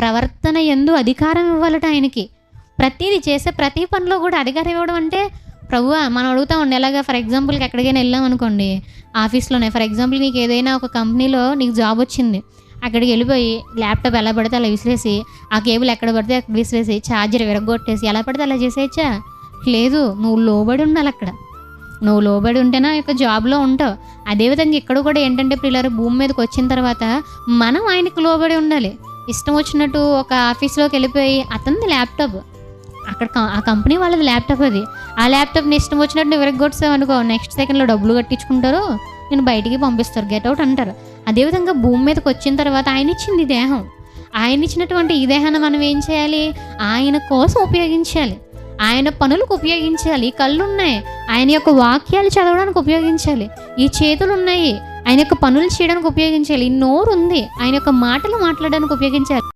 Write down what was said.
ప్రవర్తన యందు అధికారం ఇవ్వాలట ఆయనకి. ప్రతీది చేసే ప్రతి పనిలో కూడా అధికారం ఇవ్వడం అంటే, ప్రభువా మనం అడుగుతా ఉండి ఎలాగా ఫర్ ఎగ్జాంపుల్‌కి ఎక్కడికైనా వెళ్ళాం అనుకోండి, ఆఫీస్‌లోనే ఫర్ ఎగ్జాంపుల్ నీకు ఏదైనా ఒక కంపెనీలో నీకు జాబ్ వచ్చింది. అక్కడికి వెళ్ళిపోయి ల్యాప్‌టాప్ ఎలా పడితే అలా విసిరేసి, ఆ కేబుల్ ఎక్కడ పడితే అక్కడ విసిరేసి, ఛార్జర్ విరగ్గొట్టేసి ఎలా పడితే అలా చేసేయచ్చా? లేదు. నువ్వు లోబడి ఉండాలక్కడ. నువ్వు లోబడి ఉంటేనే ఆ యొక్క జాబ్‌లో ఉంటావు. అదేవిధంగా ఇక్కడ కూడా ఏంటంటే ప్రియులారా, భూమి మీదకి వచ్చిన తర్వాత మనం ఆయనకు లోబడి ఉండాలి. ఇష్టం వచ్చినట్టు ఒక ఆఫీస్‌లోకి వెళ్ళిపోయి అతనిది ల్యాప్‌టాప్, అక్కడ ఆ కంపెనీ వాళ్ళది ల్యాప్‌టాప్ అది. ఆ ల్యాప్‌టాప్‌ని ఇష్టం వచ్చినట్టు నువ్వు విరగ్గొట్టేసావు అనుకో, నెక్స్ట్ సెకండ్‌లో డబ్బులు కట్టించుకుంటారు, నేను బయటికి పంపిస్తారు, గెట్ అవుట్ అంటారు. అదేవిధంగా భూమి మీదకి వచ్చిన తర్వాత ఆయన ఇచ్చింది దేహం. ఆయన ఇచ్చినటువంటి ఈ దేహాన్ని మనం ఏం చేయాలి? ఆయన కోసం ఉపయోగించాలి, ఆయన పనులకు ఉపయోగించాలి. ఈ కళ్ళు ఉన్నాయి, ఆయన యొక్క వాక్యాలు చదవడానికి ఉపయోగించాలి. ఈ చేతులు ఉన్నాయి, ఆయన యొక్క పనులు చేయడానికి ఉపయోగించాలి. ఈ నోరు ఉంది, ఆయన యొక్క మాటలు మాట్లాడడానికి ఉపయోగించాలి.